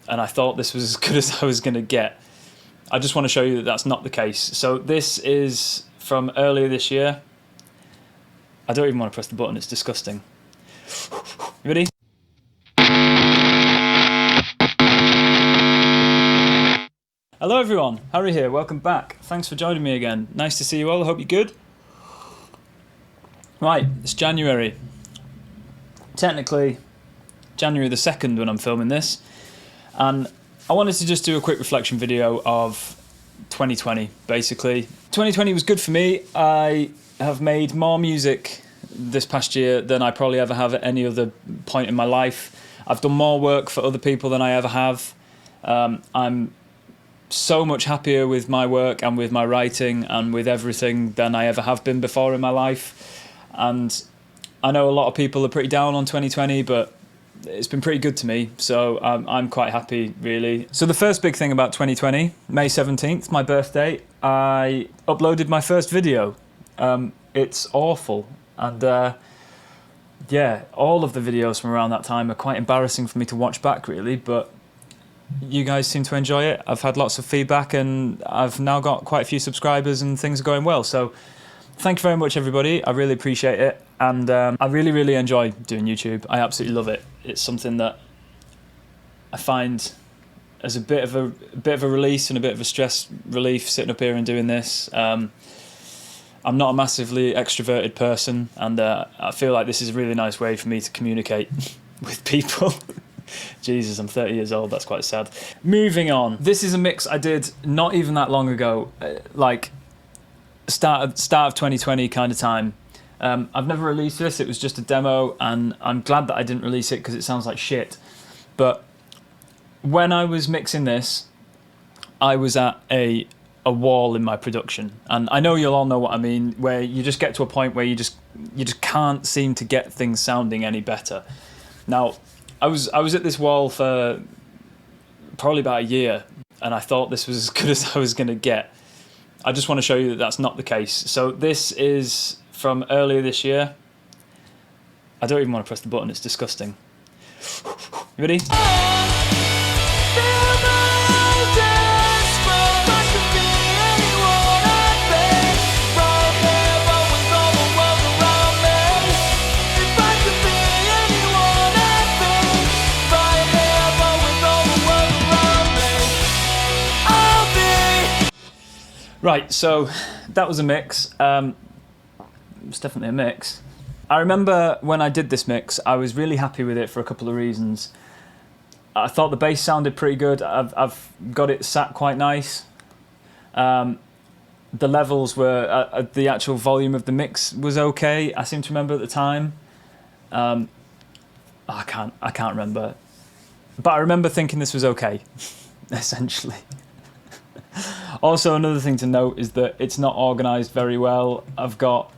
and I thought this was as good as I was going to get. I just want to show you that that's not the case. So this is from earlier this year. I don't even want to press the button, it's disgusting. You ready? Hello everyone, Harry here, welcome back. Thanks for joining me again. Nice to see you all, I hope you're good. Right, it's January. Technically, January the 2nd when I'm filming this. And I wanted to just do a quick reflection video of 2020, basically. 2020 was good for me. I have made more music this past year than I probably ever have at any other point in my life. I've done more work for other people than I ever have. I'm so much happier with my work and with my writing and with everything than I ever have been before in my life. And I know a lot of people are pretty down on 2020, but it's been pretty good to me, so I'm quite happy, really. So the first big thing about 2020, May 17th, my birthday, I uploaded my first video. It's awful, and yeah, all of the videos from around that time are quite embarrassing for me to watch back, really, but you guys seem to enjoy it. I've had lots of feedback, and I've now got quite a few subscribers, and things are going well, so thank you very much, everybody. I really appreciate it, and I really enjoy doing YouTube. I absolutely love it. It's something that I find as a bit of a release and a bit of a stress relief, sitting up here and doing this. I'm not a massively extroverted person, and I feel like this is a really nice way for me to communicate with people. Jesus, I'm 30 years old. That's quite sad. Moving on. This is a mix I did not even that long ago, like start of 2020 kind of time. I've never released this, it was just a demo, and I'm glad that I didn't release it because it sounds like shit. But when I was mixing this, I was at a wall in my production, and I know you'll all know what I mean, where you just get to a point where you just can't seem to get things sounding any better. Now, I was at this wall for probably about a year, and I thought this was as good as I was going to get. I just want to show you that that's not the case. So this is from earlier this year. I don't even want to press the button, it's disgusting. You ready? Right, so that was a mix. It's definitely a mix. I remember when I did this mix, I was really happy with it for a couple of reasons. I thought the bass sounded pretty good. I've got it sat quite nice. The levels were, the actual volume of the mix was okay. I seem to remember at the time. I can't remember. But I remember thinking this was okay, essentially. Also, another thing to note is that it's not organised very well. I've got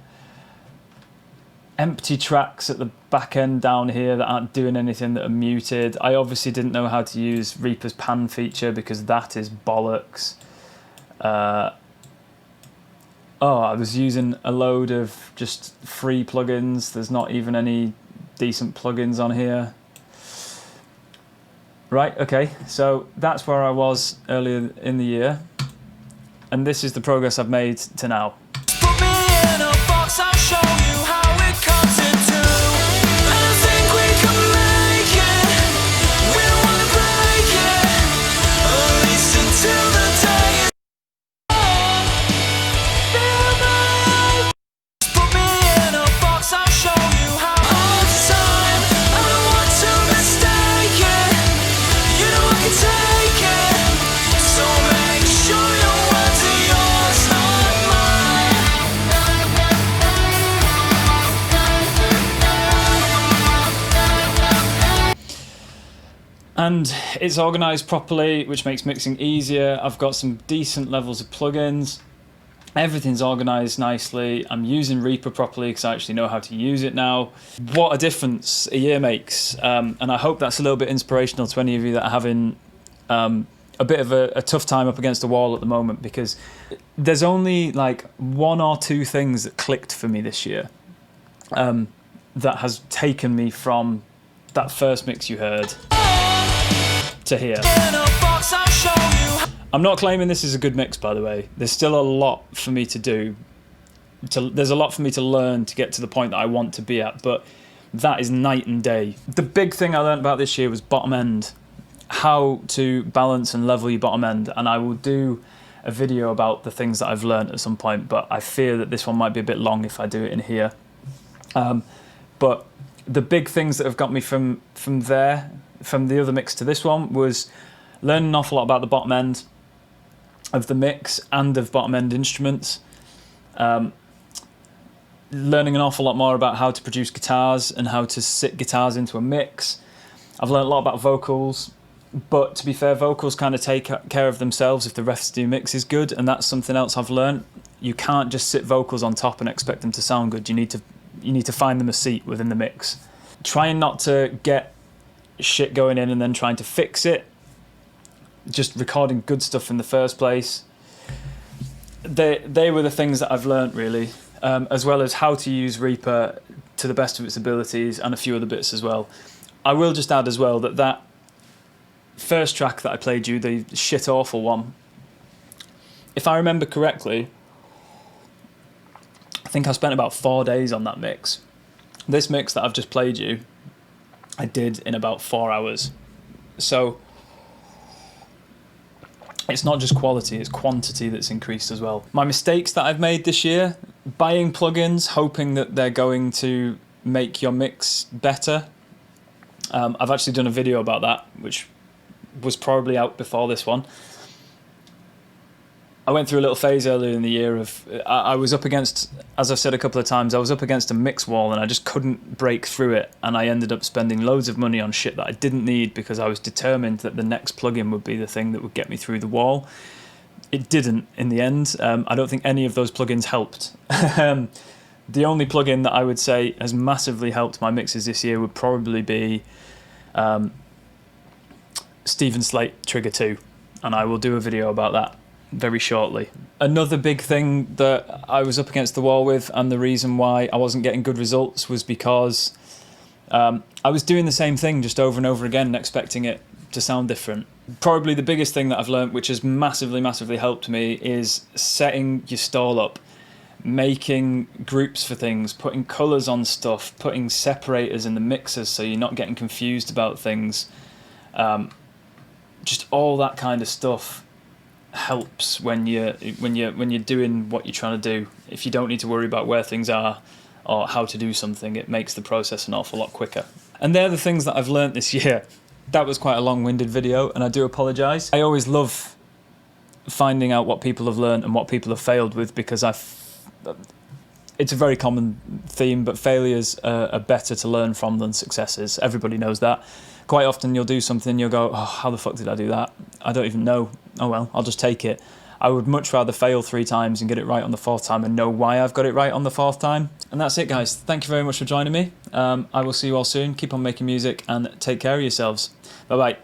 empty tracks at the back end down here that aren't doing anything, that are muted. I obviously didn't know how to use Reaper's pan feature because that is bollocks. I was using a load of just free plugins. There's not even any decent plugins on here. Right, okay, so that's where I was earlier in the year. And this is the progress I've made to now. Put me in a box, I'll show you how it comes into. I think we can make it. We don't wanna break it. At least until the day is done. Put me in a box, I'll show you how. All the time, I don't want to mistake it. You know I can take it. So make sure you're and it's organised properly, which makes mixing easier. I've got some decent levels of plugins. Everything's organised nicely. I'm using Reaper properly because I actually know how to use it now. What a difference a year makes. And I hope that's a little bit inspirational to any of you that are having a bit of a tough time up against the wall at the moment, because there's only like one or two things that clicked for me this year that has taken me from that first mix you heard to here. In a box, I'll show you. I'm not claiming this is a good mix, by the way. There's still a lot for me to do. There's a lot for me to learn to get to the point that I want to be at, but that is night and day. The big thing I learned about this year was bottom end, how to balance and level your bottom end, and I will do a video about the things that I've learned at some point, but I fear that this one might be a bit long if I do it in here. But the big things that have got me from the other mix to this one was learning an awful lot about the bottom end of the mix and of bottom end instruments. Learning an awful lot more about how to produce guitars and how to sit guitars into a mix. I've learned a lot about vocals, but to be fair, vocals kind of take care of themselves if the rest of the mix is good, and that's something else I've learned. You can't just sit vocals on top and expect them to sound good. You need to find them a seat within the mix. Trying not to get shit going in and then trying to fix it. Just recording good stuff in the first place. They were the things that I've learned, really. As well as how to use Reaper to the best of its abilities and a few other bits as well. I will just add as well that first track that I played you, the shit awful one, if I remember correctly, I think I spent about 4 days on that mix. This mix that I've just played you, I did in about 4 hours. So it's not just quality, it's quantity that's increased as well. My mistakes that I've made this year: buying plugins, hoping that they're going to make your mix better. I've actually done a video about that, which was probably out before this one. I went through a little phase earlier in the year of, I was up against, as I've said a couple of times, I was up against a mix wall and I just couldn't break through it, and I ended up spending loads of money on shit that I didn't need because I was determined that the next plugin would be the thing that would get me through the wall. It didn't in the end. I don't think any of those plugins helped. The only plugin that I would say has massively helped my mixes this year would probably be Steven Slate Trigger 2, and I will do a video about that very shortly. Another big thing that I was up against the wall with, and the reason why I wasn't getting good results, was because I was doing the same thing just over and over again and expecting it to sound different. Probably the biggest thing that I've learned, which has massively helped me, is setting your stall up, making groups for things, putting colours on stuff, putting separators in the mixers so you're not getting confused about things. Just all that kind of stuff helps when you're doing what you're trying to do. If you don't need to worry about where things are or how to do something, it makes the process an awful lot quicker. And they're the things that I've learnt this year. That was quite a long-winded video, and I do apologise. I always love finding out what people have learnt and what people have failed with, because it's a very common theme, but failures are better to learn from than successes. Everybody knows that. Quite often you'll do something and you'll go, oh, how the fuck did I do that? I don't even know. Oh well, I'll just take it. I would much rather fail 3 times and get it right on the 4th time and know why I've got it right on the 4th time. And that's it, guys. Thank you very much for joining me. I will see you all soon. Keep on making music and take care of yourselves. Bye-bye.